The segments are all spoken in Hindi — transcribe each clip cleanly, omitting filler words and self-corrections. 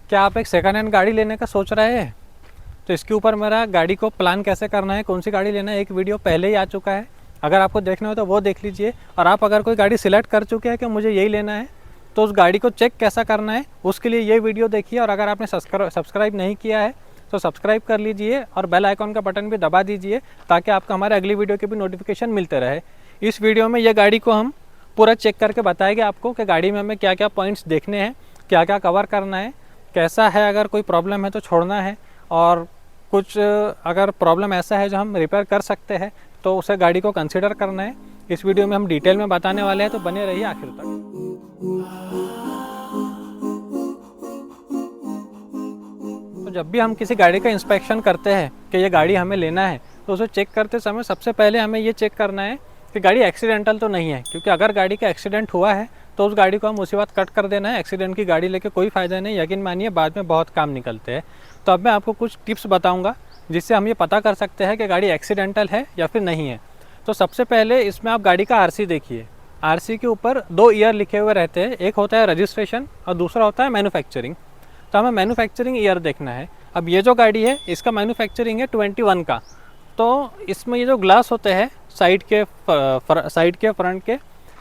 क्या आप एक सेकंड हैंड गाड़ी लेने का सोच रहे हैं? तो इसके ऊपर मेरा गाड़ी को प्लान कैसे करना है, कौन सी गाड़ी लेना है, एक वीडियो पहले ही आ चुका है। अगर आपको देखना हो तो वो देख लीजिए। और आप अगर कोई गाड़ी सिलेक्ट कर चुके हैं कि मुझे यही लेना है, तो उस गाड़ी को चेक कैसा करना है उसके लिए ये वीडियो देखिए। और अगर आपने सब्सक्राइब नहीं किया है तो सब्सक्राइब कर लीजिए और बेल आइकॉन का बटन भी दबा दीजिए, ताकि आपको हमारे अगली वीडियो के भी नोटिफिकेशन मिलते रहे। इस वीडियो में ये गाड़ी को हम पूरा चेक करके बताएंगे आपको कि गाड़ी में हमें क्या क्या पॉइंट्स देखने हैं, क्या क्या कवर करना है, कैसा है, अगर कोई प्रॉब्लम है तो छोड़ना है, और कुछ अगर प्रॉब्लम ऐसा है जो हम रिपेयर कर सकते हैं तो उसे गाड़ी को कंसिडर करना है। इस वीडियो में हम डिटेल में बताने वाले हैं, तो बने रहिए आखिर तक। तो जब भी हम किसी गाड़ी का इंस्पेक्शन करते हैं कि ये गाड़ी हमें लेना है, तो उसे चेक करते समय सबसे पहले हमें ये चेक करना है कि गाड़ी एक्सीडेंटल तो नहीं है। क्योंकि अगर गाड़ी का एक्सीडेंट हुआ है तो उस गाड़ी को हम उसी वक्त कट कर देना है। एक्सीडेंट की गाड़ी लेके कोई फ़ायदा नहीं, यकीन मानिए बाद में बहुत काम निकलते हैं। तो अब मैं आपको कुछ टिप्स बताऊंगा जिससे हम ये पता कर सकते हैं कि गाड़ी एक्सीडेंटल है या फिर नहीं है। तो सबसे पहले इसमें आप गाड़ी का आरसी देखिए। आरसी के ऊपर 2 ईयर लिखे हुए रहते हैं, एक होता है रजिस्ट्रेशन और दूसरा होता है मैन्युफैक्चरिंग। तो हमें मैन्युफैक्चरिंग ईयर देखना है। अब ये जो गाड़ी है इसका मैन्युफैक्चरिंग है 21 का। तो इसमें ये जो ग्लास होते हैं साइड के फ्रंट के,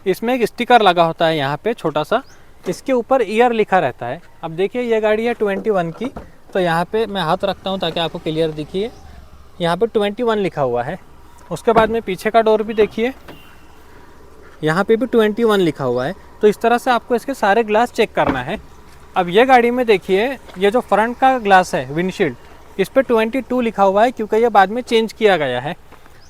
इसमें एक स्टिकर लगा होता है यहाँ पे छोटा सा, इसके ऊपर ईयर लिखा रहता है। अब देखिए ये गाड़ी है 21 की, तो यहाँ पे मैं हाथ रखता हूँ ताकि आपको क्लियर दिखिए। यहाँ पे 21 लिखा हुआ है। उसके बाद में पीछे का डोर भी देखिए, यहाँ पे भी 21 लिखा हुआ है। तो इस तरह से आपको इसके सारे ग्लास चेक करना है। अब ये गाड़ी में देखिए, ये जो फ्रंट का ग्लास है विंडशील्ड, इस पर 22 लिखा हुआ है, क्योंकि ये बाद में चेंज किया गया है।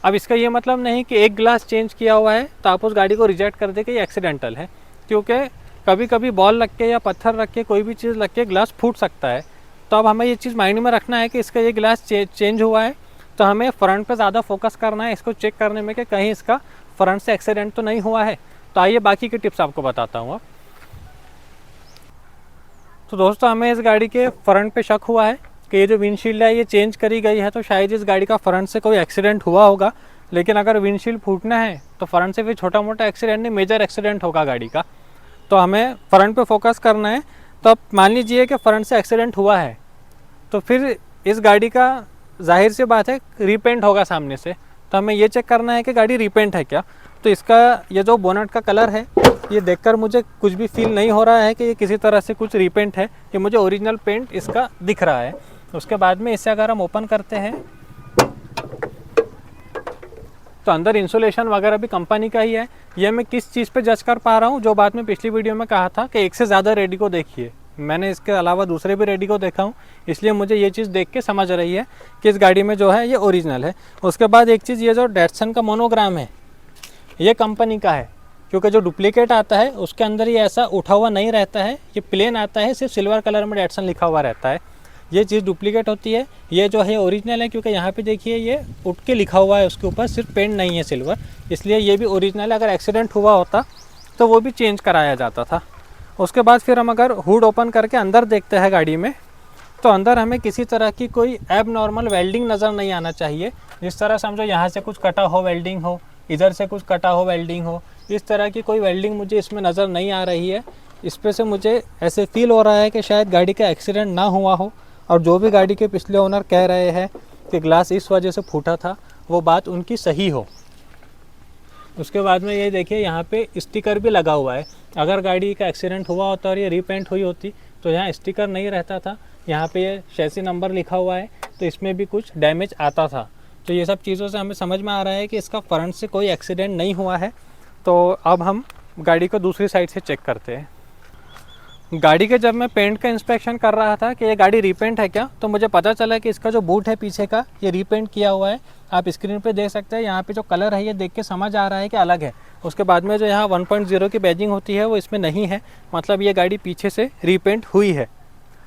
अब इसका ये मतलब नहीं कि एक ग्लास चेंज किया हुआ है तो आप उस गाड़ी को रिजेक्ट कर दें कि ये एक्सीडेंटल है, क्योंकि कभी कभी बॉल लग के या पत्थर रख के कोई भी चीज़ लग के ग्लास फूट सकता है। तो अब हमें ये चीज़ माइंड में रखना है कि इसका ये ग्लास चेंज हुआ है, तो हमें फ्रंट पे ज़्यादा फोकस करना है इसको चेक करने में कि कहीं इसका फ्रंट से एक्सीडेंट तो नहीं हुआ है। तो आइए बाकी की टिप्स आपको बताता हूँ अब। तो दोस्तों, हमें इस गाड़ी के फ्रंट पे शक हुआ है कि ये जो विंडशील्ड है ये चेंज करी गई है, तो शायद इस गाड़ी का फ्रंट से कोई एक्सीडेंट हुआ होगा। लेकिन अगर विंडशील्ड फूटना है तो फ्रंट से भी छोटा मोटा एक्सीडेंट नहीं, मेजर एक्सीडेंट होगा गाड़ी का। तो हमें फ्रंट पे फोकस करना है। तो अब मान लीजिए कि फ्रंट से एक्सीडेंट हुआ है, तो फिर इस गाड़ी का जाहिर सी बात है रीपेंट होगा सामने से। तो हमें ये चेक करना है कि गाड़ी रीपेंट है क्या। तो इसका ये जो बोनट का कलर है, ये देखकर मुझे कुछ भी फील नहीं हो रहा है कि ये किसी तरह से कुछ रीपेंट है। ये मुझे ओरिजिनल पेंट इसका दिख रहा है। उसके बाद में इसे अगर हम ओपन करते हैं तो अंदर इंसुलेशन वगैरह भी कंपनी का ही है। ये मैं किस चीज़ पे जज कर पा रहा हूँ, जो बात में पिछली वीडियो में कहा था कि एक से ज़्यादा रेडिको देखिए। मैंने इसके अलावा दूसरे भी रेडिको देखा हूँ, इसलिए मुझे ये चीज़ देख के समझ रही है कि इस गाड़ी में जो है ये ओरिजिनल है। उसके बाद एक चीज़, ये जो डैटसन का मोनोग्राम है ये कंपनी का है, क्योंकि जो डुप्लीकेट आता है उसके अंदर ये ऐसा उठा हुआ नहीं रहता है, ये प्लेन आता है, सिर्फ सिल्वर कलर में डैटसन लिखा हुआ रहता है। ये चीज़ डुप्लीकेट होती है। ये जो है ओरिजिनल है, क्योंकि यहाँ पे देखिए ये उठ के लिखा हुआ है उसके ऊपर, सिर्फ पेंट नहीं है सिल्वर, इसलिए ये भी ओरिजिनल है। अगर एक्सीडेंट हुआ होता तो वो भी चेंज कराया जाता था। उसके बाद फिर हम अगर हुड ओपन करके अंदर देखते हैं गाड़ी में, तो अंदर हमें किसी तरह की कोई एब नॉर्मल वेल्डिंग नज़र नहीं आना चाहिए। जिस तरह समझो यहाँ से कुछ कटा हो वेल्डिंग हो, इधर से कुछ कटा हो वेल्डिंग हो, इस तरह की कोई वेल्डिंग मुझे इसमें नज़र नहीं आ रही है। इस पे से मुझे ऐसे फील हो रहा है कि शायद गाड़ी का एक्सीडेंट ना हुआ हो, और जो भी गाड़ी के पिछले ओनर कह रहे हैं कि ग्लास इस वजह से फूटा था, वो बात उनकी सही हो। उसके बाद में ये देखिए यहाँ पे स्टिकर भी लगा हुआ है। अगर गाड़ी का एक्सीडेंट हुआ होता और ये रीपेंट हुई होती तो यहाँ स्टिकर नहीं रहता था, यहाँ पे ये शैसी नंबर लिखा हुआ है, तो इसमें भी कुछ डैमेज आता था। तो ये सब चीज़ों से हमें समझ में आ रहा है कि इसका फ्रंट से कोई एक्सीडेंट नहीं हुआ है। तो अब हम गाड़ी को दूसरी साइड से चेक करते हैं। गाड़ी के जब मैं पेंट का इंस्पेक्शन कर रहा था कि ये गाड़ी रीपेंट है क्या, तो मुझे पता चला कि इसका जो बूट है पीछे का ये रीपेंट किया हुआ है। आप स्क्रीन पे देख सकते हैं, यहाँ पे जो कलर है ये देख के समझ आ रहा है कि अलग है। उसके बाद में जो यहाँ 1.0 की बैजिंग होती है वो इसमें नहीं है, मतलब ये गाड़ी पीछे से रीपेंट हुई है।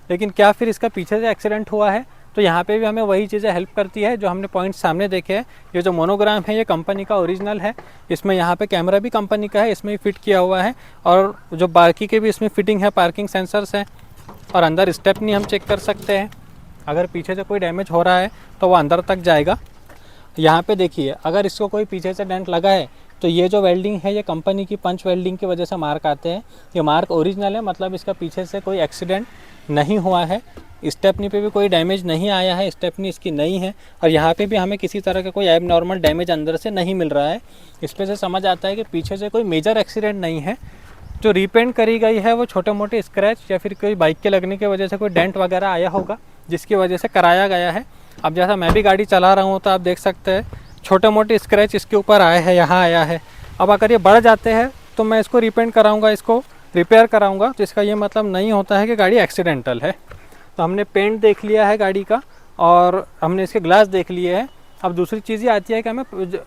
लेकिन क्या फिर इसका पीछे से एक्सीडेंट हुआ है? तो यहाँ पे भी हमें वही चीज़ें हेल्प करती है जो हमने पॉइंट सामने देखे हैं। ये जो मोनोग्राम है ये कंपनी का ओरिजिनल है, इसमें यहाँ पे कैमरा भी कंपनी का है, इसमें ही फिट किया हुआ है। और जो बाकी के भी इसमें फिटिंग है, पार्किंग सेंसर्स हैं, और अंदर स्टेपनी हम चेक कर सकते हैं। अगर पीछे से कोई डैमेज हो रहा है तो वो अंदर तक जाएगा। यहाँ पे देखिए, अगर इसको कोई पीछे से डेंट लगा है तो ये जो वेल्डिंग है ये कंपनी की पंच वेल्डिंग की वजह से मार्क आते हैं। ये मार्क ओरिजिनल है, मतलब इसका पीछे से कोई एक्सीडेंट नहीं हुआ है, स्टेपनी पे भी कोई डैमेज नहीं आया है, स्टेपनी इसकी नई है और यहाँ पे भी हमें किसी तरह का कोई एबनॉर्मल डैमेज अंदर से नहीं मिल रहा है। इस पे से समझ आता है कि पीछे से कोई मेजर एक्सीडेंट नहीं है। जो रीपेंट करी गई है वो छोटे मोटे स्क्रैच या फिर कोई बाइक के लगने की वजह से कोई डेंट वगैरह आया होगा जिसकी वजह से कराया गया है। अब जैसा मैं भी गाड़ी चला रहा हूँ तो आप देख सकते हैं छोटे मोटे स्क्रैच इसके ऊपर आए हैं, यहाँ आया है। अब अगर ये बढ़ जाते हैं तो मैं इसको रीपेंट कराऊँगा, इसको रिपेयर कराऊँगा, तो इसका ये मतलब नहीं होता है कि गाड़ी एक्सीडेंटल है। तो हमने पेंट देख लिया है गाड़ी का और हमने इसके ग्लास देख लिए हैं। अब दूसरी चीज़ ये आती है कि हमें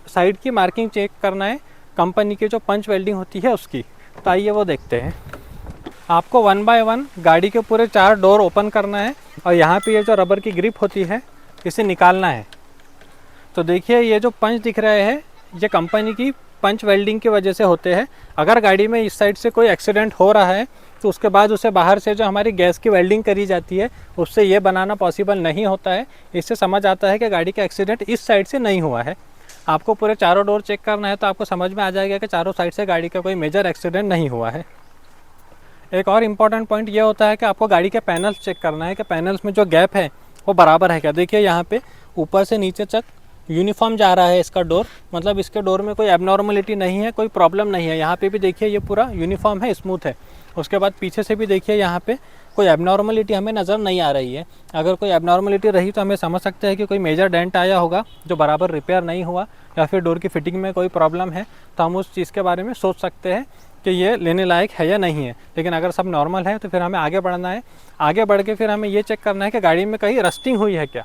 साइड की मार्किंग चेक करना है, कंपनी की जो पंच वेल्डिंग होती है उसकी। तो आइए वो देखते हैं। आपको 1 बाय 1 गाड़ी के पूरे 4 डोर ओपन करना है और यहाँ पे ये जो रबर की ग्रिप होती है इसे निकालना है। तो देखिए ये जो पंच दिख रहे हैं ये कंपनी की पंच वेल्डिंग की वजह से होते हैं। अगर गाड़ी में इस साइड से कोई एक्सीडेंट हो रहा है तो उसके बाद उसे बाहर से जो हमारी गैस की वेल्डिंग करी जाती है उससे ये बनाना पॉसिबल नहीं होता है। इससे समझ आता है कि गाड़ी का एक्सीडेंट इस साइड से नहीं हुआ है। आपको पूरे चारों डोर चेक करना है तो आपको समझ में आ जाएगा कि चारों साइड से गाड़ी का कोई मेजर एक्सीडेंट नहीं हुआ है। एक और इम्पॉर्टेंट पॉइंट ये होता है कि आपको गाड़ी के पैनल्स चेक करना है कि पैनल्स में जो गैप है वो बराबर है क्या। देखिए यहाँ पे ऊपर से नीचे तक यूनिफॉर्म जा रहा है इसका डोर, मतलब इसके डोर में कोई एबनॉर्मलिटी नहीं है, कोई प्रॉब्लम नहीं है। यहाँ पे भी देखिए ये पूरा यूनिफॉर्म है, स्मूथ है। उसके बाद पीछे से भी देखिए यहाँ पे कोई एबनॉर्मलिटी हमें नज़र नहीं आ रही है। अगर कोई एबनॉर्मलिटी रही तो हमें समझ सकते हैं कि कोई मेजर डेंट आया होगा जो बराबर रिपेयर नहीं हुआ या फिर डोर की फिटिंग में कोई प्रॉब्लम है, तो हम उस चीज़ के बारे में सोच सकते हैं कि ये लेने लायक है या नहीं है। लेकिन अगर सब नॉर्मल है तो फिर हमें आगे बढ़ना है। आगे बढ़ के फिर हमें ये चेक करना है कि गाड़ी में कहीं रस्टिंग हुई है क्या,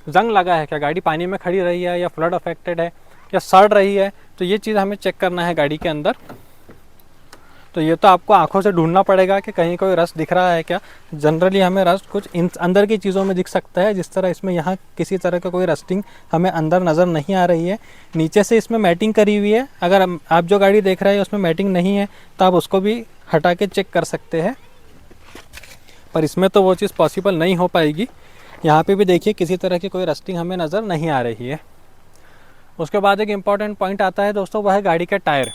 जंग लगा है क्या, गाड़ी पानी में खड़ी रही है या फ्लड अफेक्टेड है या सड़ रही है। तो ये चीज़ हमें चेक करना है गाड़ी के अंदर। तो ये तो आपको आंखों से ढूंढना पड़ेगा कि कहीं कोई रस्ट दिख रहा है क्या। जनरली हमें रस्ट कुछ अंदर की चीज़ों में दिख सकता है, जिस तरह इसमें यहाँ किसी तरह का कोई रस्टिंग हमें अंदर नज़र नहीं आ रही है। नीचे से इसमें मैटिंग करी हुई है, अगर आप जो गाड़ी देख रहे हैं उसमें मैटिंग नहीं है तो आप उसको भी हटा के चेक कर सकते हैं, पर इसमें तो वो चीज़ पॉसिबल नहीं हो पाएगी। यहाँ पे भी देखिए किसी तरह की कोई रस्टिंग हमें नज़र नहीं आ रही है। उसके बाद एक इम्पॉर्टेंट पॉइंट आता है दोस्तों, वह है गाड़ी के टायर।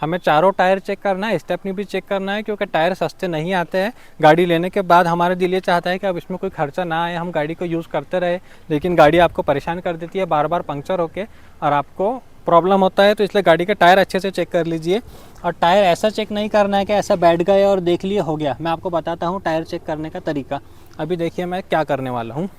हमें चारों टायर चेक करना है, स्टेपनी भी चेक करना है, क्योंकि टायर सस्ते नहीं आते हैं। गाड़ी लेने के बाद हमारा दिल ये चाहता है कि अब इसमें कोई खर्चा ना आए, हम गाड़ी को यूज़ करते रहे, लेकिन गाड़ी आपको परेशान कर देती है बार बार पंक्चर होके और आपको प्रॉब्लम होता है। तो इसलिए गाड़ी के टायर अच्छे से चेक कर लीजिए। और टायर ऐसा चेक नहीं करना है कि ऐसा बैठ गए और देख लिए हो गया। मैं आपको बताता हूँ टायर चेक करने का तरीका। अभी देखिए मैं क्या करने वाला हूँ।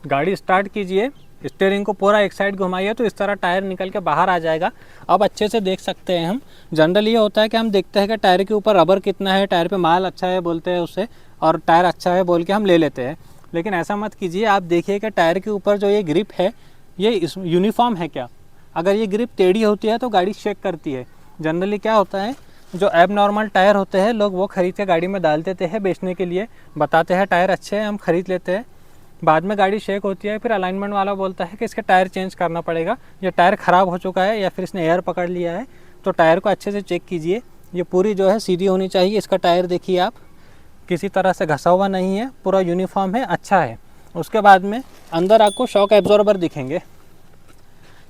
गाड़ी स्टार्ट कीजिए, स्टीयरिंग को पूरा एक साइड घुमाइए तो इस तरह टायर निकल के बाहर आ जाएगा। अब अच्छे से देख सकते हैं हम। जनरली ये होता है कि हम देखते हैं कि टायर के ऊपर रबर कितना है, टायर पे माल अच्छा है बोलते हैं उससे, और टायर अच्छा है बोल के हम ले लेते हैं। लेकिन ऐसा मत कीजिए। आप देखिए कि टायर के ऊपर जो ये ग्रिप है ये यूनिफॉर्म है क्या। अगर ये ग्रिप टेढ़ी होती है तो गाड़ी शेक करती है। जनरली क्या होता है, जो एबनॉर्मल टायर होते हैं लोग वो खरीद के गाड़ी में डाल देते हैं बेचने के लिए, बताते हैं टायर अच्छे हैं, हम खरीद लेते हैं। बाद में गाड़ी शेक होती है, फिर अलाइनमेंट वाला बोलता है कि इसके टायर चेंज करना पड़ेगा, ये टायर ख़राब हो चुका है या फिर इसने एयर पकड़ लिया है। तो टायर को अच्छे से चेक कीजिए। ये पूरी जो है सीधी होनी चाहिए। इसका टायर देखिए आप, किसी तरह से घसा हुआ नहीं है, पूरा यूनिफॉर्म है, अच्छा है। उसके बाद में अंदर आपको शॉक एब्जॉर्बर दिखेंगे।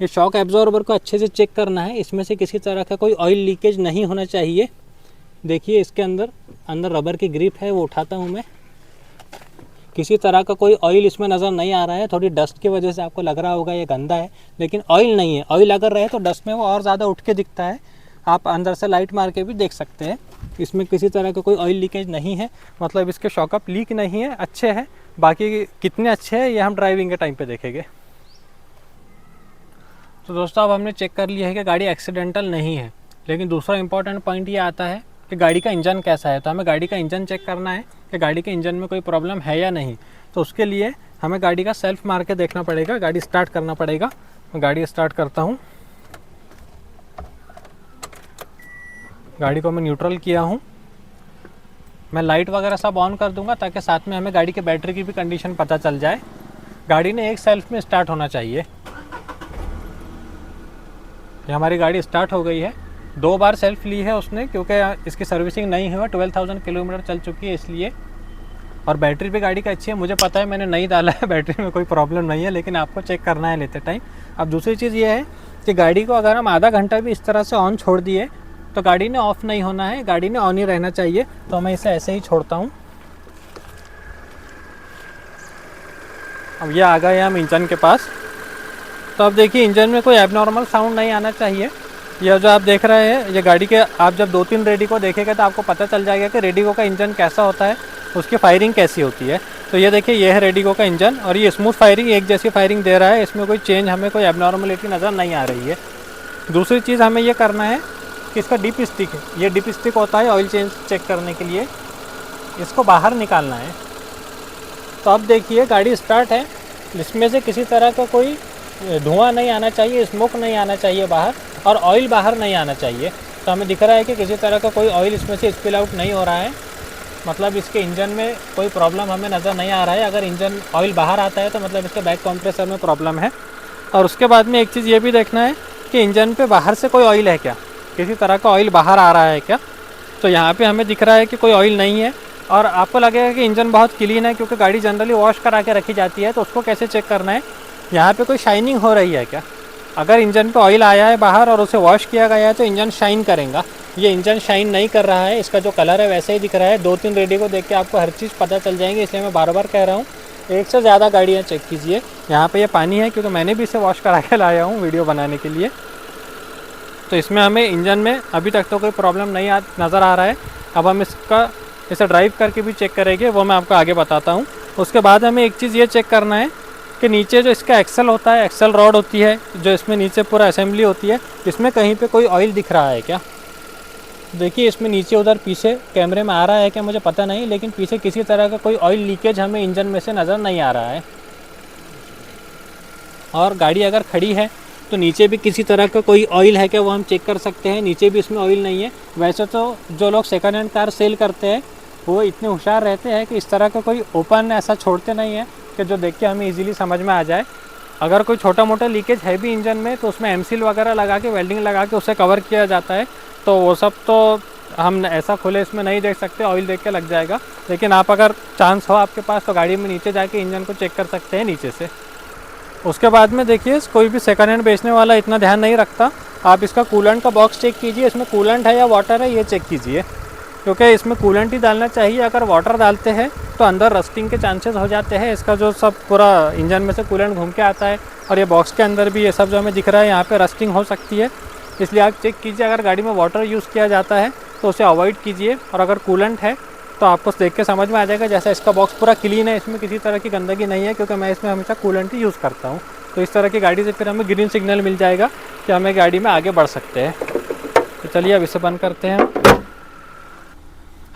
ये शॉक एब्जॉर्बर को अच्छे से चेक करना है, इसमें से किसी तरह का कोई ऑयल लीकेज नहीं होना चाहिए। देखिए इसके अंदर रबर की ग्रिप है, वो उठाता हूँ मैं। किसी तरह का कोई ऑयल इसमें नज़र नहीं आ रहा है। थोड़ी डस्ट की वजह से आपको लग रहा होगा ये गंदा है, लेकिन ऑयल नहीं है। ऑयल अगर रहे तो डस्ट में वो और ज़्यादा उठ के दिखता है। आप अंदर से लाइट मार के भी देख सकते हैं। इसमें किसी तरह का कोई ऑयल लीकेज नहीं है, मतलब इसके शॉकअप लीक नहीं है, अच्छे हैं। बाकी कितने अच्छे हैं ये हम ड्राइविंग के टाइम पे देखेंगे। तो दोस्तों अब हमने चेक कर लिया है कि गाड़ी एक्सीडेंटल नहीं है। लेकिन दूसरा इंपॉर्टेंट पॉइंट ये आता है कि गाड़ी का इंजन कैसा है। तो हमें गाड़ी का इंजन चेक करना है कि गाड़ी के इंजन में कोई प्रॉब्लम है या नहीं। तो उसके लिए हमें गाड़ी का सेल्फ मार के देखना पड़ेगा, गाड़ी स्टार्ट करना पड़ेगा। मैं गाड़ी स्टार्ट करता हूँ। गाड़ी को मैं न्यूट्रल किया हूँ। मैं लाइट वगैरह सब ऑन कर दूंगा ताकि साथ में हमें गाड़ी के बैटरी की भी कंडीशन पता चल जाए। गाड़ी ने एक सेल्फ में स्टार्ट होना चाहिए। ये हमारी गाड़ी स्टार्ट हो गई है। 2 बार सेल्फ ली है उसने, क्योंकि इसकी सर्विसिंग नहीं हुआ, 12,000 किलोमीटर चल चुकी है इसलिए। और बैटरी भी गाड़ी का अच्छी है, मुझे पता है, मैंने नहीं डाला है, बैटरी में कोई प्रॉब्लम नहीं है, लेकिन आपको चेक करना है लेते टाइम। अब दूसरी चीज़ ये है कि गाड़ी को अगर हम आधा घंटा भी इस तरह से ऑन छोड़ दिए तो गाड़ी ने ऑफ़ नहीं होना है, गाड़ी ने ऑन ही रहना चाहिए। तो मैं इसे ऐसे ही छोड़ता हूँ। अब ये आ गए हम इंजन के पास। तो अब देखिए इंजन में कोई एबनॉर्मल साउंड नहीं आना चाहिए। यह जो आप देख रहे हैं, ये गाड़ी के आप जब 2-3 रेडिको देखेंगे तो आपको पता चल जाएगा कि रेडिको का इंजन कैसा होता है, उसकी फायरिंग कैसी होती है। तो ये देखिए, ये है रेडिको का इंजन और ये स्मूथ फायरिंग, एक जैसी फायरिंग दे रहा है। इसमें कोई चेंज, हमें कोई एबनॉर्मलिटी नज़र नहीं आ रही है। दूसरी चीज़ हमें ये करना है कि इसका डिप स्टिक है, ये डिप स्टिक होता है ऑयल चेंज चेक करने के लिए, इसको बाहर निकालना है। तो अब देखिए गाड़ी स्टार्ट है, इसमें से किसी तरह का कोई धुआं नहीं आना चाहिए, स्मोक नहीं आना चाहिए बाहर, और ऑयल बाहर नहीं आना चाहिए। तो हमें दिख रहा है कि किसी तरह का कोई ऑयल इसमें से स्पिल आउट नहीं हो रहा है, मतलब इसके इंजन में कोई प्रॉब्लम हमें नज़र नहीं आ रहा है। अगर इंजन ऑयल बाहर आता है तो मतलब इसके बैक कंप्रेसर में प्रॉब्लम है। और उसके बाद में एक चीज़ ये भी देखना है कि इंजन पे बाहर से कोई ऑयल है क्या, किसी तरह का ऑयल बाहर आ रहा है क्या। तो यहाँ पे हमें दिख रहा है कि कोई ऑयल नहीं है। और आपको लगेगा कि इंजन बहुत क्लीन है क्योंकि गाड़ी जनरली वॉश करा के रखी जाती है। तो उसको कैसे चेक करना है, यहाँ पे कोई शाइनिंग हो रही है क्या। अगर इंजन पे ऑयल आया है बाहर और उसे वॉश किया गया है तो इंजन शाइन करेगा। ये इंजन शाइन नहीं कर रहा है, इसका जो कलर है वैसे ही दिख रहा है। 2-3 रेडी को देख के आपको हर चीज़ पता चल जाएंगी, इसलिए मैं बार बार कह रहा हूँ एक से ज़्यादा गाड़ियाँ चेक कीजिए। यहाँ पे ये पानी है क्योंकि मैंने भी इसे वॉश करा के लाया हूँ वीडियो बनाने के लिए। तो इसमें हमें इंजन में अभी तक तो कोई प्रॉब्लम नहीं नज़र आ रहा है। अब हम इसे ड्राइव करके भी चेक करेंगे, वो मैं आपको आगे बताता हूँ। उसके बाद हमें एक चीज़ ये चेक करना है कि नीचे जो इसका एक्सल होता है, एक्सल रॉड होती है जो इसमें नीचे पूरा असेंबली होती है, इसमें कहीं पे कोई ऑयल दिख रहा है क्या। देखिए इसमें नीचे उधर पीछे कैमरे में आ रहा है क्या मुझे पता नहीं, लेकिन पीछे किसी तरह का कोई ऑयल लीकेज हमें इंजन में से नज़र नहीं आ रहा है। और गाड़ी अगर खड़ी है तो नीचे भी किसी तरह का कोई ऑयल है क्या वो हम चेक कर सकते हैं। नीचे भी इसमें ऑयल नहीं है। वैसे तो जो लोग सेकंड हैंड कार सेल करते हैं वो इतने होशियार रहते हैं कि इस तरह का कोई ओपन ऐसा छोड़ते नहीं है कि जो देख के हमें इजीली समझ में आ जाए। अगर कोई छोटा मोटा लीकेज है भी इंजन में तो उसमें एमसील वगैरह लगा के, वेल्डिंग लगा के उसे कवर किया जाता है। तो वो सब तो हम ऐसा खुले इसमें नहीं देख सकते, ऑयल देख के लग जाएगा। लेकिन आप अगर चांस हो आपके पास तो गाड़ी में नीचे जाके इंजन को चेक कर सकते हैं नीचे से। उसके बाद में देखिए कोई भी सेकंड हैंड बेचने वाला इतना ध्यान नहीं रखता। आप इसका कूलेंट का बॉक्स चेक कीजिए, इसमें कूलेंट है या वाटर है ये चेक कीजिए, क्योंकि इसमें कूलेंट ही डालना चाहिए। अगर वाटर डालते हैं तो अंदर रस्टिंग के चांसेस हो जाते हैं। इसका जो सब पूरा इंजन में से कूलेंट घूम के आता है और ये बॉक्स के अंदर भी ये सब जो हमें दिख रहा है यहाँ पे रस्टिंग हो सकती है। इसलिए आप चेक कीजिए, अगर गाड़ी में वाटर यूज़ किया जाता है तो उसे अवॉइड कीजिए। और अगर कूलेंट है तो आपको देख के समझ में आ जाएगा। जैसा इसका बॉक्स पूरा क्लीन है, इसमें किसी तरह की गंदगी नहीं है, क्योंकि मैं इसमें हमेशा कूलेंट ही यूज़ करता हूँ। तो इस तरह की गाड़ी से फिर हमें ग्रीन सिग्नल मिल जाएगा कि हमें गाड़ी में आगे बढ़ सकते हैं। तो चलिए अब इसे बंद करते हैं।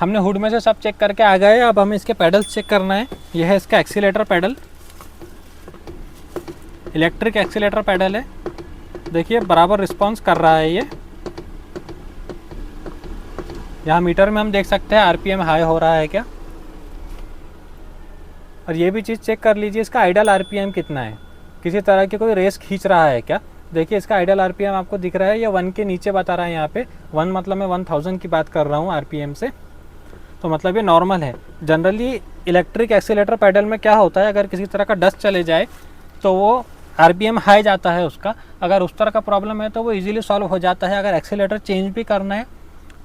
हमने हुड में से सब चेक करके आ गए। अब हमें इसके पैडल्स चेक करना है। यह है इसका accelerator pedal, electric accelerator pedal है। देखिए बराबर रिस्पॉन्स कर रहा है ये। यहाँ मीटर में हम देख सकते हैं आरपीएम हाई हो रहा है क्या। और ये भी चीज़ चेक कर लीजिए इसका आइडल आरपीएम कितना है, किसी तरह की कोई रेस खींच रहा है क्या। देखिए इसका आइडल आरपीएम आपको दिख रहा है, ये 1 के नीचे बता रहा है यहाँ पे। 1 मतलब मैं 1000 की बात कर रहा हूँ आरपीएम से, तो मतलब ये नॉर्मल है। जनरली इलेक्ट्रिक एक्सीलेटर पैडल में क्या होता है, अगर किसी तरह का डस्ट चले जाए तो वो आरपीएम हाई जाता है उसका। अगर उस तरह का प्रॉब्लम है तो वो इजीली सॉल्व हो जाता है। अगर एक्सीलेटर चेंज भी करना है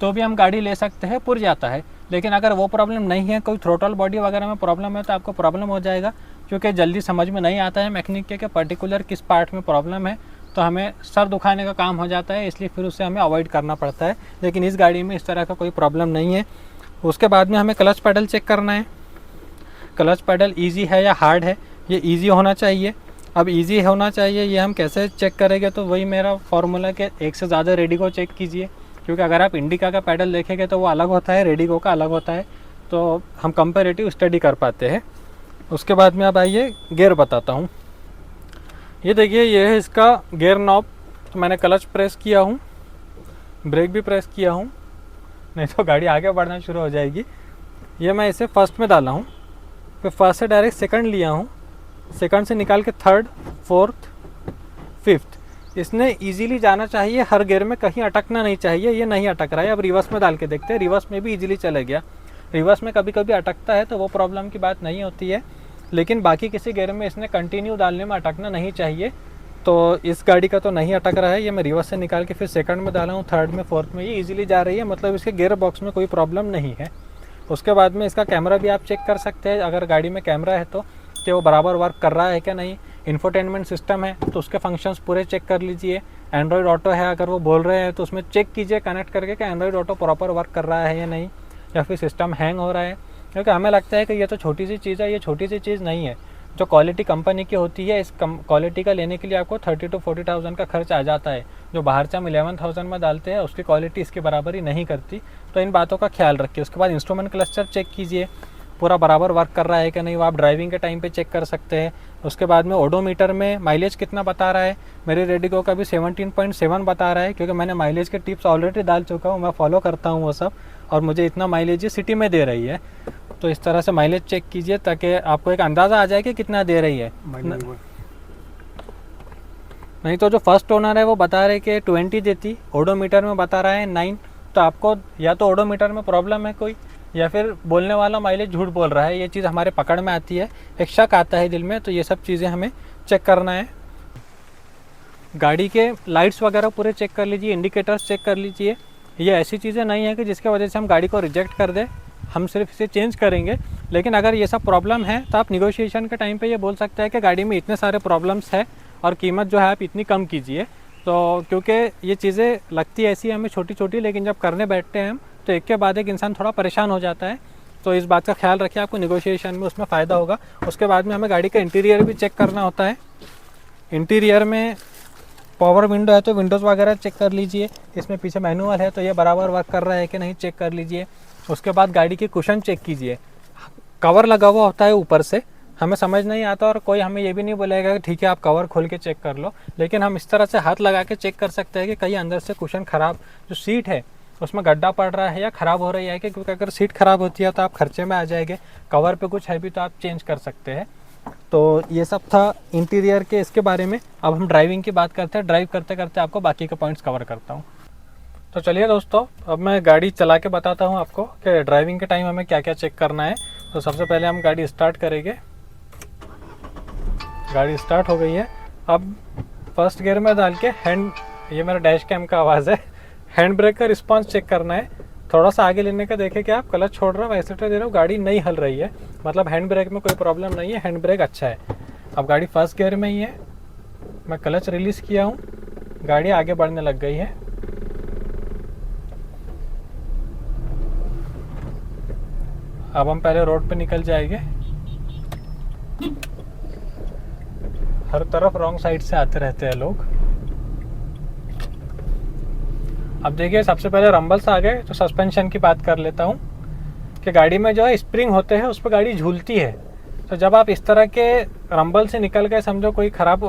तो भी हम गाड़ी ले सकते हैं, पुर जाता है। लेकिन अगर वो प्रॉब्लम नहीं है, कोई थ्रोटल बॉडी वगैरह में प्रॉब्लम है तो आपको प्रॉब्लम हो जाएगा, क्योंकि जल्दी समझ में नहीं आता है मैकेनिक के पर्टिकुलर किस पार्ट में प्रॉब्लम है। तो हमें सर दुखाने का काम हो जाता है, इसलिए फिर उसे हमें अवॉइड करना पड़ता है। लेकिन इस गाड़ी में इस तरह का कोई प्रॉब्लम नहीं है। उसके बाद में हमें क्लच पैडल चेक करना है। क्लच पैडल ईजी है या हार्ड है, ये ईजी होना चाहिए। अब ईजी होना चाहिए ये हम कैसे चेक करेंगे, तो वही मेरा फॉर्मूला के एक से ज़्यादा रेडिको चेक कीजिए। क्योंकि अगर आप इंडिका का पैडल देखेंगे तो वो अलग होता है, रेडिको का अलग होता है, तो हम कंपैरेटिव स्टडी कर पाते हैं। उसके बाद में अब आइए गियर बताता हूँ। ये देखिए ये है इसका गियर नॉब। तो मैंने क्लच प्रेस किया हूँ, ब्रेक भी प्रेस किया हूँ, नहीं तो गाड़ी आगे बढ़ना शुरू हो जाएगी। ये मैं इसे फर्स्ट में डाला हूँ, फिर फर्स्ट से डायरेक्ट सेकंड लिया हूँ, सेकंड से निकाल के थर्ड, फोर्थ, फिफ्थ। इसने इजीली जाना चाहिए, हर गियर में कहीं अटकना नहीं चाहिए। ये नहीं अटक रहा है। अब रिवर्स में डाल के देखते हैं, रिवर्स में भी इजीली चले गया। रिवर्स में कभी कभी अटकता है तो वो प्रॉब्लम की बात नहीं होती है, लेकिन बाकी किसी गियर में इसने कंटिन्यू डालने में अटकना नहीं चाहिए। तो इस गाड़ी का तो नहीं अटक रहा है, ये मैं रिवर्स से निकाल के फिर सेकंड में डाला हूँ, थर्ड में, फोर्थ में, ये इजीली जा रही है, मतलब इसके गियर बॉक्स में कोई प्रॉब्लम नहीं है। उसके बाद में इसका कैमरा भी आप चेक कर सकते हैं, अगर गाड़ी में कैमरा है तो कि वो बराबर वर्क कर रहा है क्या नहीं। इंफोटेनमेंट सिस्टम है तो उसके फंक्शंस पूरे चेक कर लीजिए। एंड्रॉयड ऑटो है, अगर वो बोल रहे हैं तो उसमें चेक कीजिए कनेक्ट करके कि एंड्रॉयड ऑटो प्रॉपर वर्क कर रहा है या नहीं, या फिर सिस्टम हैंग हो रहा है। क्योंकि हमें लगता है कि ये तो छोटी सी चीज़ है, ये छोटी सी चीज़ नहीं है। जो क्वालिटी कंपनी की होती है, इस क्वालिटी का लेने के लिए आपको 30 to 40,000 का खर्च आ जाता है। जो बाहर से हम 11,000 में डालते हैं उसकी क्वालिटी इसकी बराबरी नहीं करती, तो इन बातों का ख्याल रखिए। उसके बाद इंस्ट्रूमेंट क्लस्टर चेक कीजिए, पूरा बराबर वर्क कर रहा है कि नहीं, वो आप ड्राइविंग के टाइम पे चेक कर सकते हैं। उसके बाद में ओडोमीटर में माइलेज कितना बता रहा है, मेरे रेडिको का भी 17.7 बता रहा है, क्योंकि मैंने माइलेज के टिप्स ऑलरेडी डाल चुका हूँ, मैं फॉलो करता हूँ वो सब, और मुझे इतना माइलेज ये सिटी में दे रही है। तो इस तरह से माइलेज चेक कीजिए ताकि आपको एक अंदाज़ा आ जाए कि कितना दे रही है। नहीं तो जो फर्स्ट ओनर है वो बता रहे कि 20 देती, ओडोमीटर में बता रहा है 9। तो आपको या तो ओडोमीटर में प्रॉब्लम है कोई, या फिर बोलने वाला माइलेज झूठ बोल रहा है। ये चीज़ हमारे पकड़ में आती है, एक शक आता है दिल में, तो ये सब चीज़ें हमें चेक करना है। गाड़ी के लाइट्स वगैरह पूरे चेक कर लीजिए, इंडिकेटर्स चेक कर लीजिए। ये ऐसी चीज़ें नहीं है कि जिसके वजह से हम गाड़ी को रिजेक्ट कर दें, हम सिर्फ इसे चेंज करेंगे। लेकिन अगर ये सब प्रॉब्लम है तो आप निगोशिएशन के टाइम पे ये बोल सकते हैं कि गाड़ी में इतने सारे प्रॉब्लम्स है और कीमत जो है आप इतनी कम कीजिए। तो क्योंकि ये चीज़ें लगती ऐसी है हमें छोटी छोटी, लेकिन जब करने बैठते हैं हम तो एक के बाद एक इंसान थोड़ा परेशान हो जाता है। तो इस बात का ख्याल रखिए, आपको निगोशिएशन में उसमें फ़ायदा होगा। उसके बाद में हमें गाड़ी का इंटीरियर भी चेक करना होता है। इंटीरियर में पावर विंडो है तो विंडोज़ वगैरह चेक कर लीजिए। इसमें पीछे मैनुअल है तो ये बराबर वर्क कर रहा है कि नहीं, चेक कर लीजिए। उसके बाद गाड़ी की कुशन चेक कीजिए। कवर लगा हुआ होता है ऊपर से, हमें समझ नहीं आता और कोई हमें ये भी नहीं बोलेगा कि ठीक है आप कवर खोल के चेक कर लो, लेकिन हम इस तरह से हाथ लगा के चेक कर सकते हैं कि कहीं अंदर से कुशन ख़राब, जो सीट है उसमें गड्ढा पड़ रहा है या ख़राब हो रही है कि, क्योंकि अगर सीट ख़राब होती है तो आप खर्चे में आ जाएंगे। कवर पे कुछ है भी तो आप चेंज कर सकते हैं। तो ये सब था इंटीरियर के इसके बारे में। अब हम ड्राइविंग की बात करते हैं। ड्राइव करते करते आपको बाकी के पॉइंट्स कवर करता हूँ। तो चलिए दोस्तों, अब मैं गाड़ी चला के बताता हूँ आपको कि ड्राइविंग के टाइम हमें क्या क्या चेक करना है। तो सबसे पहले हम गाड़ी स्टार्ट करेंगे। गाड़ी स्टार्ट हो गई है। अब फर्स्ट गियर में डाल के ये मेरा डैश कैम का आवाज़ है, हैंड ब्रेक का रिस्पांस चेक करना है। थोड़ा सा आगे लेने का देखें कि आप क्लच छोड़ रहे हो, एक्सीलरेटर दे रहे हो, गाड़ी नहीं हल रही है, मतलब हैंड ब्रेक में कोई प्रॉब्लम नहीं है, हैंड ब्रेक अच्छा है। अब गाड़ी फर्स्ट गियर में ही है, मैं क्लच रिलीज़ किया हूँ, गाड़ी आगे बढ़ने लग गई है। अब हम पहले रोड पे निकल जाएंगे। हर तरफ रॉन्ग साइड से आते रहते हैं लोग। अब देखिए, सबसे पहले रंबल्स आ गए तो सस्पेंशन की बात कर लेता हूँ कि गाड़ी में जो है स्प्रिंग होते हैं उस पर गाड़ी झूलती है। तो जब आप इस तरह के रंबल से निकल गए, समझो कोई ख़राब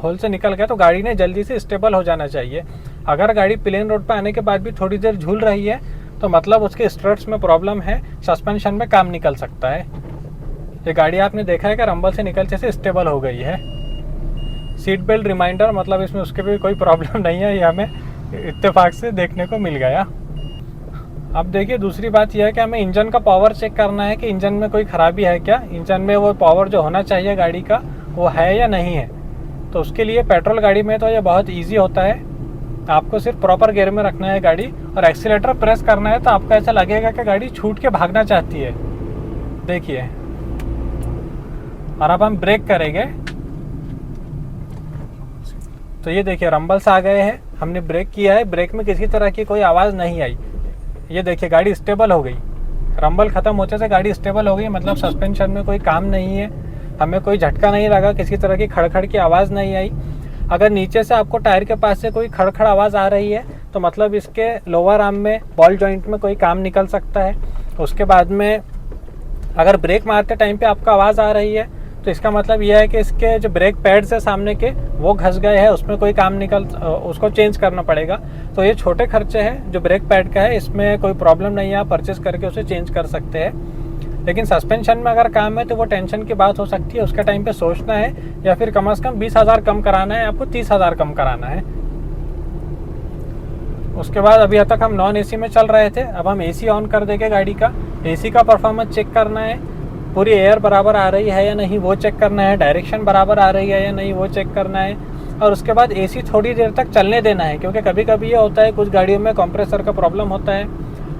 होल से निकल गया, तो गाड़ी ने जल्दी से स्टेबल हो जाना चाहिए। अगर गाड़ी प्लेन रोड पर आने के बाद भी थोड़ी देर झूल रही है तो मतलब उसके स्ट्रट्स में प्रॉब्लम है, सस्पेंशन में काम निकल सकता है। ये गाड़ी आपने देखा है कि रंबल से निकलने से स्टेबल हो गई है। सीट बेल्ट रिमाइंडर, मतलब इसमें उसके भी कोई प्रॉब्लम नहीं है, ये हमें इत्तेफाक से देखने को मिल गया। अब देखिए, दूसरी बात यह है कि हमें इंजन का पावर चेक करना है कि इंजन में कोई ख़राबी है क्या, इंजन में वो पावर जो होना चाहिए गाड़ी का वो है या नहीं है। तो उसके लिए पेट्रोल गाड़ी में तो ये बहुत ईजी होता है, आपको सिर्फ प्रॉपर गियर में रखना है गाड़ी और एक्सीलेटर प्रेस करना है, तो आपको ऐसा लगेगा कि गाड़ी छूट के भागना चाहती है। देखिए, और अब हम ब्रेक करेंगे तो ये देखिए रंबल्स आ गए हैं, हमने ब्रेक किया है, ब्रेक में किसी तरह की कोई आवाज़ नहीं आई। ये देखिए गाड़ी स्टेबल हो गई, रंबल ख़त्म होते से गाड़ी स्टेबल हो गई, मतलब सस्पेंशन में कोई काम नहीं है, हमें कोई झटका नहीं लगा, किसी तरह की खड़खड़ की आवाज़ नहीं आई। अगर नीचे से आपको टायर के पास से कोई खड़खड़ आवाज़ आ रही है तो मतलब इसके लोअर आर्म में बॉल जॉइंट में कोई काम निकल सकता है। उसके बाद में अगर ब्रेक मारते टाइम पे आपको आवाज़ आ रही है तो इसका मतलब यह है कि इसके जो ब्रेक पैड्स है सामने के वो घस गए हैं, उसमें कोई काम उसको चेंज करना पड़ेगा। तो ये छोटे खर्चे हैं जो ब्रेक पैड का है, इसमें कोई प्रॉब्लम नहीं है, आप परचेस करके उसे चेंज कर सकते हैं। लेकिन सस्पेंशन में अगर काम है तो वो टेंशन की बात हो सकती है, उसके टाइम पे सोचना है, या फिर कम से कम 20,000 कम कराना है, आपको 30,000 कम कराना है। उसके बाद अभी तक हम नॉन एसी में चल रहे थे, अब हम एसी ऑन कर देंगे गाड़ी का। एसी का परफॉर्मेंस चेक करना है, पूरी एयर बराबर आ रही है या नहीं वो चेक करना है, डायरेक्शन बराबर आ रही है या नहीं वो चेक करना है। और उसके बाद एसी थोड़ी देर तक चलने देना है, क्योंकि कभी कभी ये होता है कुछ गाड़ियों में कंप्रेसर का प्रॉब्लम होता है,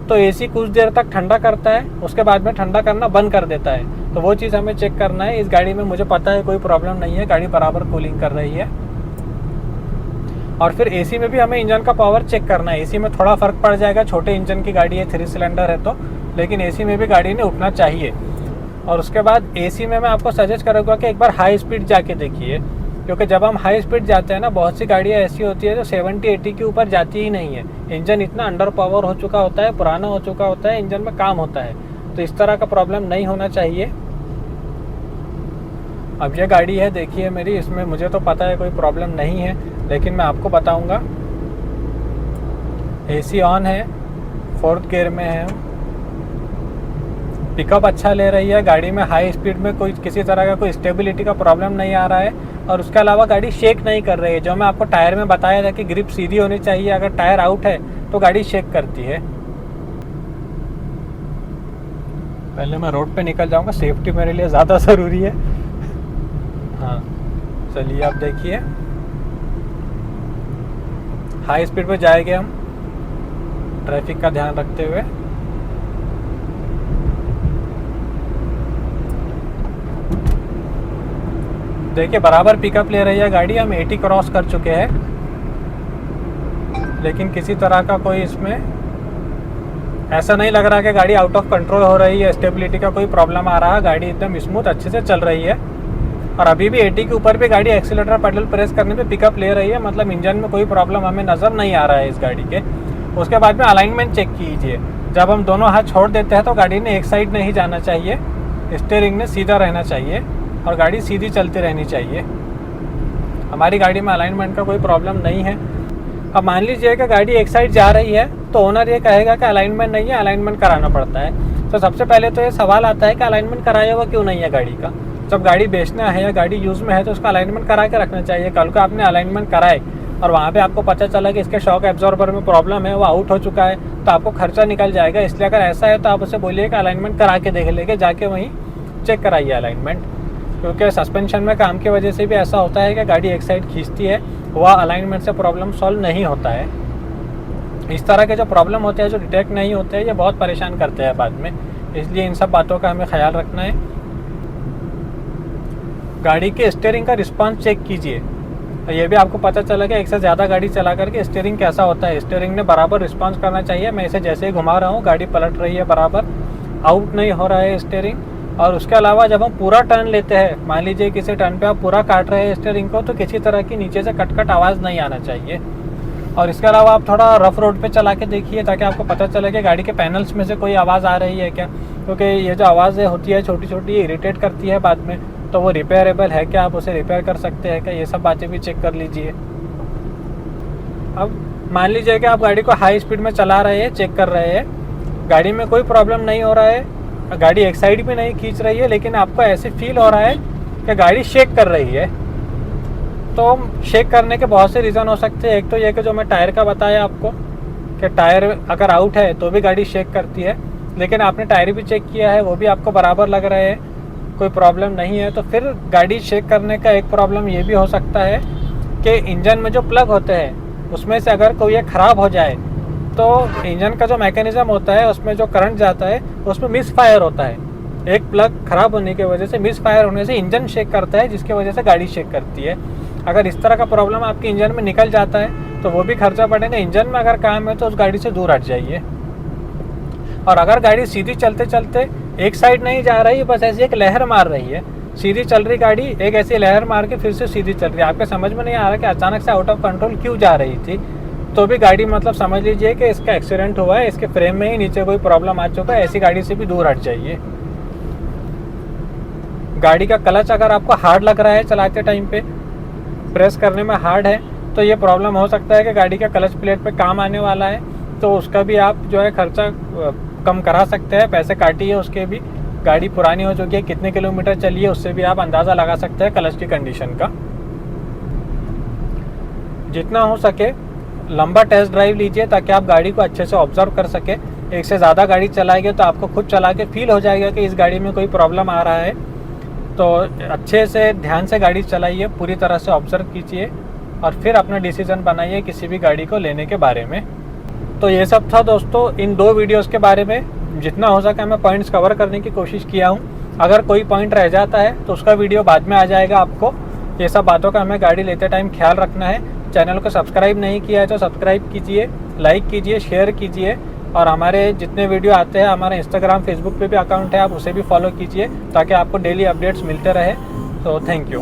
तो एसी कुछ देर तक ठंडा करता है, उसके बाद में ठंडा करना बंद कर देता है। तो वो चीज़ हमें चेक करना है। इस गाड़ी में मुझे पता है कोई प्रॉब्लम नहीं है, गाड़ी बराबर कूलिंग कर रही है। और फिर एसी में भी हमें इंजन का पावर चेक करना है। एसी में थोड़ा फ़र्क पड़ जाएगा, छोटे इंजन की गाड़ी है, 3 सिलेंडर है तो, लेकिन एसी में भी गाड़ी ने उठना चाहिए। और उसके बाद एसी में मैं आपको सजेस्ट करूँगा कि एक बार हाई स्पीड जाके देखिए, क्योंकि जब हम हाई स्पीड जाते हैं ना, बहुत सी गाड़ियाँ ऐसी होती है जो 70-80 के ऊपर जाती ही नहीं है। इंजन इतना अंडर पावर हो चुका होता है, पुराना हो चुका होता है, इंजन में काम होता है। तो इस तरह का प्रॉब्लम नहीं होना चाहिए। अब ये गाड़ी है देखिए मेरी, इसमें मुझे तो पता है कोई प्रॉब्लम नहीं है, लेकिन मैं आपको बताऊंगा। एसी ऑन है, 4th गियर में है, पिकअप अच्छा ले रही है, गाड़ी में हाई स्पीड में कोई किसी तरह का कोई स्टेबिलिटी का प्रॉब्लम नहीं आ रहा है। और उसके अलावा गाड़ी शेक नहीं कर रही है। जो मैं आपको टायर में बताया था कि ग्रिप सीधी होनी चाहिए, अगर टायर आउट है तो गाड़ी शेक करती है। पहले मैं रोड पे निकल जाऊंगा, सेफ्टी मेरे लिए ज़्यादा ज़रूरी है। हाँ चलिए, अब देखिए हाई स्पीड पे जाएंगे हम, ट्रैफिक का ध्यान रखते हुए। देखिए बराबर पिकअप ले रही है गाड़ी। हम 80 क्रॉस कर चुके हैं, लेकिन किसी तरह का कोई इसमें ऐसा नहीं लग रहा कि गाड़ी आउट ऑफ कंट्रोल हो रही है, स्टेबिलिटी का कोई प्रॉब्लम आ रहा है। गाड़ी एकदम स्मूथ अच्छे से चल रही है। और अभी भी 80 के ऊपर भी गाड़ी एक्सीलरेटर पेडल प्रेस करने पे पिकअप ले रही है, मतलब इंजन में कोई प्रॉब्लम हमें नज़र नहीं आ रहा है इस गाड़ी के। उसके बाद में अलाइनमेंट चेक कीजिए। जब हम दोनों हाथ छोड़ देते हैं तो गाड़ी ने एक साइड नहीं जाना चाहिए, स्टीयरिंग ने सीधा रहना चाहिए और गाड़ी सीधी चलती रहनी चाहिए। हमारी गाड़ी में अलाइनमेंट का कोई प्रॉब्लम नहीं है। अब मान लीजिए कि गाड़ी एक साइड जा रही है तो ओनर ये कहेगा कि अलाइनमेंट नहीं है, अलाइनमेंट कराना पड़ता है। तो सबसे पहले तो ये सवाल आता है कि अलाइनमेंट कराया हुआ क्यों नहीं है गाड़ी का। जब गाड़ी बेचना है या गाड़ी यूज़ में है तो उसका अलाइनमेंट करा के रखना चाहिए। कल को आपने अलाइनमेंट कराए और वहाँ पे आपको पता चला कि इसके शॉक एब्जॉर्बर में प्रॉब्लम है, वो आउट हो चुका है, तो आपको खर्चा निकल जाएगा। इसलिए अगर ऐसा है तो आप उसे बोलिए कि अलाइनमेंट करा के देख लेके, जाके वहीं चेक कराइए अलाइनमेंट। क्योंकि सस्पेंशन में काम की वजह से भी ऐसा होता है कि गाड़ी एक साइड खींचती है, वह अलाइनमेंट से प्रॉब्लम सॉल्व नहीं होता है। इस तरह के जो प्रॉब्लम होते हैं, जो डिटेक्ट नहीं होते हैं, ये बहुत परेशान करते हैं बाद में। इसलिए इन सब बातों का हमें ख्याल रखना है। गाड़ी के स्टीयरिंग का रिस्पांस चेक कीजिए। ये भी आपको पता चला कि एक से ज़्यादा गाड़ी चला करके स्टीयरिंग कैसा होता है। स्टीयरिंग ने बराबर रिस्पांस करना चाहिए। मैं इसे जैसे ही घुमा रहा हूँ गाड़ी पलट रही है, बराबर आउट नहीं हो रहा है स्टीयरिंग। और उसके अलावा जब हम पूरा टर्न लेते हैं, मान लीजिए किसी टर्न पे आप पूरा काट रहे हैं स्टीयरिंग को, तो किसी तरह की नीचे से कट आवाज़ नहीं आना चाहिए। और इसके अलावा आप थोड़ा रफ रोड पे चला के देखिए ताकि आपको पता चले कि गाड़ी के पैनल्स में से कोई आवाज़ आ रही है क्या, क्योंकि ये जो आवाज़ें होती है छोटी छोटी, ये इरिटेट करती है बाद में। तो वो रिपेयरेबल है क्या, आप उसे रिपेयर कर सकते हैं क्या, ये सब बातें भी चेक कर लीजिए। अब मान लीजिए कि आप गाड़ी को हाई स्पीड में चला रहे हैं, चेक कर रहे हैं, गाड़ी में कोई प्रॉब्लम नहीं हो रहा है, गाड़ी एक साइड भी नहीं खींच रही है, लेकिन आपको ऐसे फील हो रहा है कि गाड़ी शेक कर रही है। तो शेक करने के बहुत से रीज़न हो सकते हैं। एक तो ये कि जो मैं टायर का बताया आपको कि टायर अगर आउट है तो भी गाड़ी शेक करती है, लेकिन आपने टायर भी चेक किया है, वो भी आपको बराबर लग रहे हैं, कोई प्रॉब्लम नहीं है। तो फिर गाड़ी शेक करने का एक प्रॉब्लम ये भी हो सकता है कि इंजन में जो प्लग होते हैं उसमें से अगर कोई एक ख़राब हो जाए तो इंजन का जो मैकेनिज़्म होता है उसमें जो करंट जाता है उसमें मिस फायर होता है। एक प्लग ख़राब होने की वजह से, मिस फायर होने से इंजन शेक करता है, जिसकी वजह से गाड़ी शेक करती है। अगर इस तरह का प्रॉब्लम आपके इंजन में निकल जाता है तो वो भी खर्चा पड़ेगा। इंजन में अगर काम है तो उस गाड़ी से दूर हट जाइए। और अगर गाड़ी सीधी चलते चलते एक साइड नहीं जा रही, बस ऐसी एक लहर मार रही है, सीधी चल रही गाड़ी, एक ऐसी लहर मार के फिर से सीधी चल रही है, आपके समझ में नहीं आ रहा कि अचानक से आउट ऑफ कंट्रोल क्यों जा रही थी, तो भी गाड़ी मतलब समझ लीजिए कि इसका एक्सीडेंट हुआ है, इसके फ्रेम में ही नीचे कोई प्रॉब्लम आ चुका है। ऐसी गाड़ी से भी दूर हट जाइए। गाड़ी का क्लच अगर आपको हार्ड लग रहा है, चलाते टाइम पे प्रेस करने में हार्ड है, तो ये प्रॉब्लम हो सकता है कि गाड़ी का क्लच प्लेट पे काम आने वाला है। तो उसका भी आप जो है खर्चा कम करा सकते हैं, पैसे काटिए उसके भी। गाड़ी पुरानी हो चुकी है, कितने किलोमीटर चली है, उससे भी आप अंदाज़ा लगा सकते हैं क्लच की कंडीशन का। जितना हो सके लंबा टेस्ट ड्राइव लीजिए ताकि आप गाड़ी को अच्छे से ऑब्जर्व कर सके। एक से ज़्यादा गाड़ी चलाएंगे तो आपको खुद चला के फील हो जाएगा कि इस गाड़ी में कोई प्रॉब्लम आ रहा है। तो अच्छे से ध्यान से गाड़ी चलाइए, पूरी तरह से ऑब्जर्व कीजिए और फिर अपना डिसीज़न बनाइए किसी भी गाड़ी को लेने के बारे में। तो ये सब था दोस्तों इन 2 वीडियोस के बारे में। जितना हो सका मैं पॉइंट्स कवर करने की कोशिश किया हूँ। अगर कोई पॉइंट रह जाता है तो उसका वीडियो बाद में आ जाएगा। आपको ये सब बातों का हमें गाड़ी लेते टाइम ख्याल रखना है। चैनल को सब्सक्राइब नहीं किया है तो सब्सक्राइब कीजिए, लाइक कीजिए, शेयर कीजिए, और हमारे जितने वीडियो आते हैं हमारे इंस्टाग्राम, फेसबुक पे भी अकाउंट है, आप उसे भी फॉलो कीजिए ताकि आपको डेली अपडेट्स मिलते रहे। तो थैंक यू।